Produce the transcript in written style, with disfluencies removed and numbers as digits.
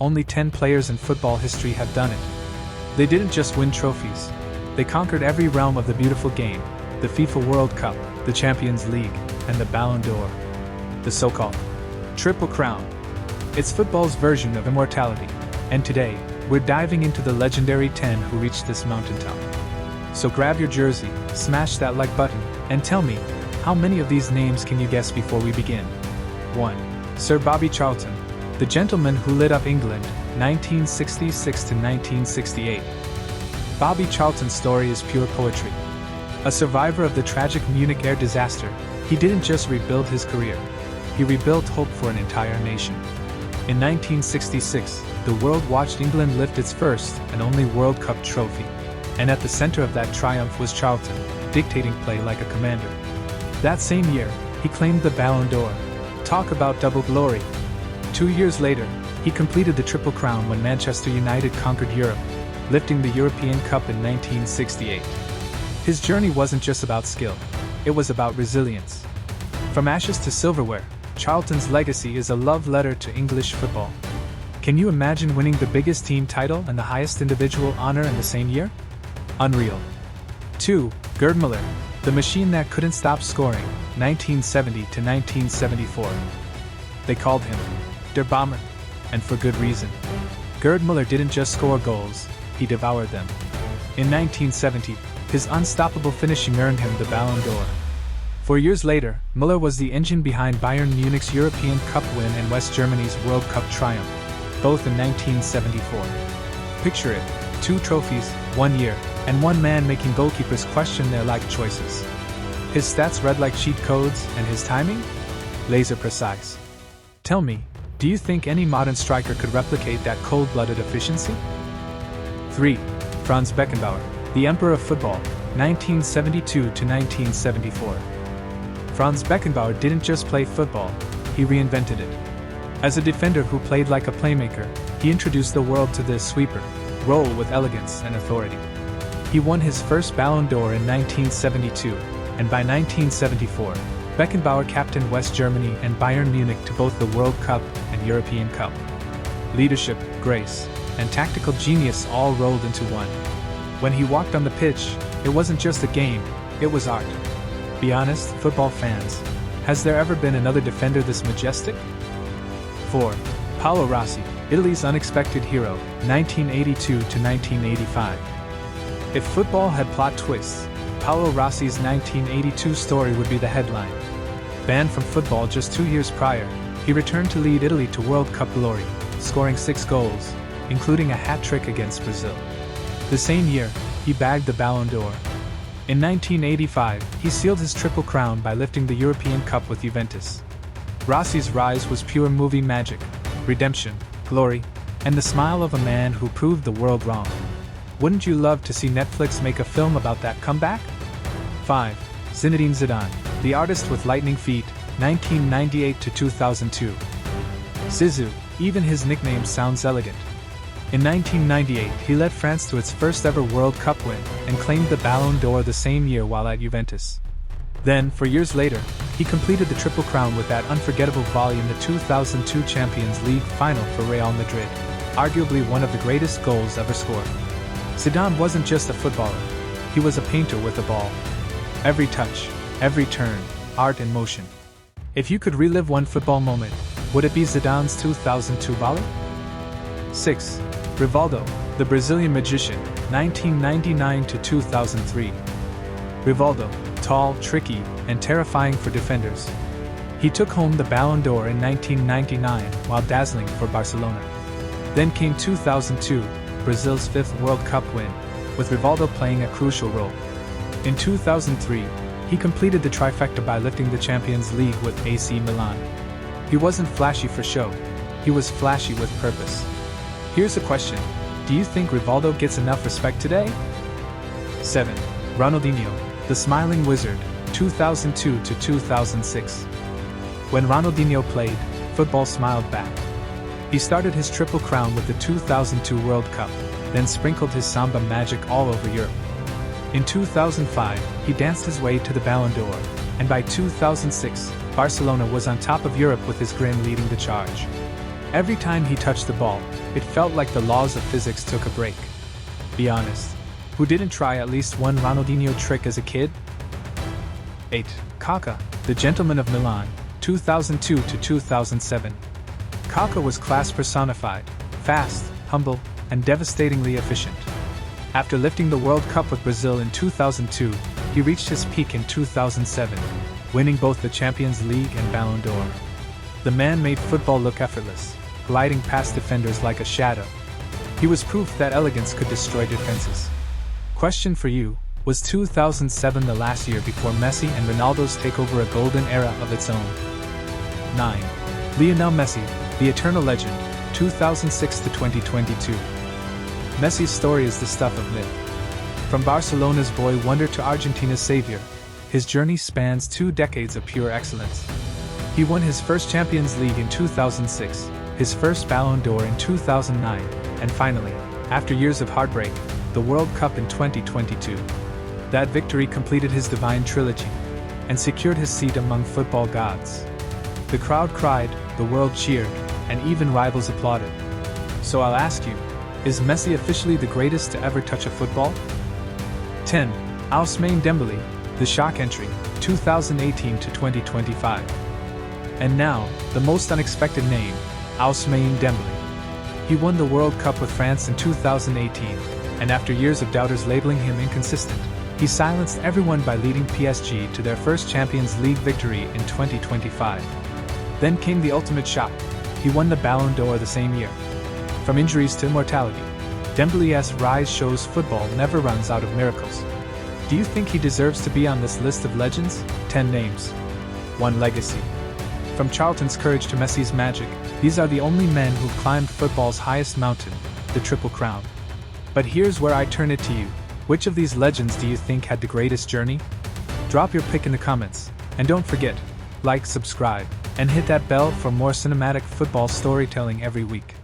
only 10 players in football history have done it. They didn't just win trophies. They conquered every realm of the beautiful game, the FIFA World Cup, the Champions League, and the Ballon d'Or. The so-called Triple Crown. It's football's version of immortality, and today, we're diving into the legendary 10 who reached this mountaintop. So grab your jersey, smash that like button, and tell me, how many of these names can you guess before we begin? 1. Sir Bobby Charlton, the gentleman who lit up England, 1966 to 1968. Bobby Charlton's story is pure poetry. A survivor of the tragic Munich air disaster, he didn't just rebuild his career. He rebuilt hope for an entire nation. In 1966, the world watched England lift its first and only World Cup trophy. And at the center of that triumph was Charlton, dictating play like a commander. That same year, he claimed the Ballon d'Or. Talk about double glory. 2 years later, he completed the Triple Crown when Manchester United conquered Europe, lifting the European Cup in 1968. His journey wasn't just about skill, it was about resilience. From ashes to silverware, Charlton's legacy is a love letter to English football. Can you imagine winning the biggest team title and the highest individual honor in the same year? Unreal. 2. Gerd Müller, the machine that couldn't stop scoring, 1970 to 1974. They called him Der Bomber, and for good reason. Gerd Müller didn't just score goals, he devoured them. In 1970, his unstoppable finishing earned him the Ballon d'Or. 4 years later, Müller was the engine behind Bayern Munich's European Cup win and West Germany's World Cup triumph, both in 1974. Picture it, 2 trophies, 1 year, and one man making goalkeepers question their life choices. His stats read like cheat codes, and his timing? Laser precise. Tell me, do you think any modern striker could replicate that cold-blooded efficiency? 3. Franz Beckenbauer, the Emperor of Football, 1972 to 1974. Franz Beckenbauer didn't just play football, he reinvented it. As a defender who played like a playmaker, he introduced the world to the sweeper role with elegance and authority. He won his first Ballon d'Or in 1972, and by 1974, Beckenbauer captained West Germany and Bayern Munich to both the World Cup and European Cup. Leadership, grace, and tactical genius all rolled into one. When he walked on the pitch, it wasn't just a game, it was art. Be honest, football fans, has there ever been another defender this majestic? 4. Paolo Rossi, Italy's unexpected hero, 1982 to 1985. If football had plot twists, Paolo Rossi's 1982 story would be the headline. Banned from football just 2 years prior, he returned to lead Italy to World Cup glory, scoring 6 goals, including a hat-trick against Brazil. The same year, he bagged the Ballon d'Or. In 1985, he sealed his Triple Crown by lifting the European Cup with Juventus. Rossi's rise was pure movie magic, redemption, glory, and the smile of a man who proved the world wrong. Wouldn't you love to see Netflix make a film about that comeback? 5. Zinedine Zidane, the artist with lightning feet, 1998 to 2002. Zizou, even his nickname sounds elegant. In 1998, he led France to its first ever World Cup win and claimed the Ballon d'Or the same year while at Juventus. Then, 4 years later, he completed the Triple Crown with that unforgettable volley in the 2002 Champions League final for Real Madrid, arguably one of the greatest goals ever scored. Zidane wasn't just a footballer, he was a painter with a ball. Every touch, every turn, art in motion. If you could relive one football moment, would it be Zidane's 2002 volley? 6. Rivaldo, the Brazilian magician, 1999 to 2003. Rivaldo, tall, tricky, and terrifying for defenders. He took home the Ballon d'Or in 1999 while dazzling for Barcelona. Then came 2002, Brazil's 5th World Cup win, with Rivaldo playing a crucial role. In 2003, he completed the trifecta by lifting the Champions League with AC Milan. He wasn't flashy for show, he was flashy with purpose. Here's a question, do you think Rivaldo gets enough respect today? 7. Ronaldinho, the Smiling Wizard, 2002 to 2006. When Ronaldinho played, football smiled back. He started his Triple Crown with the 2002 World Cup, then sprinkled his Samba magic all over Europe. In 2005, he danced his way to the Ballon d'Or, and by 2006, Barcelona was on top of Europe with his grin leading the charge. Every time he touched the ball, it felt like the laws of physics took a break. Be honest, who didn't try at least one Ronaldinho trick as a kid? 8. Kaká, the Gentleman of Milan, 2002 to 2007. Kaká was class personified, fast, humble, and devastatingly efficient. After lifting the World Cup with Brazil in 2002, he reached his peak in 2007, winning both the Champions League and Ballon d'Or. The man made football look effortless, gliding past defenders like a shadow. He was proof that elegance could destroy defenses. Question for you, was 2007 the last year before Messi and Ronaldo's take over a golden era of its own? 9. Lionel Messi, the eternal legend, 2006 to 2022. Messi's story is the stuff of myth. From Barcelona's boy wonder to Argentina's savior, his journey spans 2 decades of pure excellence. He won his first Champions League in 2006, his first Ballon d'Or in 2009, and finally, after years of heartbreak, the World Cup in 2022. That victory completed his divine trilogy and secured his seat among football gods. The crowd cried, the world cheered, and even rivals applauded. So I'll ask you, is Messi officially the greatest to ever touch a football? 10. Ousmane Dembélé, the shock entry, 2018 to 2025. And now, the most unexpected name, Ousmane Dembélé. He won the World Cup with France in 2018, and after years of doubters labeling him inconsistent, he silenced everyone by leading PSG to their first Champions League victory in 2025. Then came the ultimate shock. He won the Ballon d'Or the same year. From injuries to immortality, Dembélé's rise shows football never runs out of miracles. Do you think he deserves to be on this list of legends? 10 names. 1 legacy. From Charlton's courage to Messi's magic, these are the only men who've climbed football's highest mountain, the Triple Crown. But here's where I turn it to you. Which of these legends do you think had the greatest journey? Drop your pick in the comments, and don't forget, like, subscribe, and hit that bell for more cinematic football storytelling every week.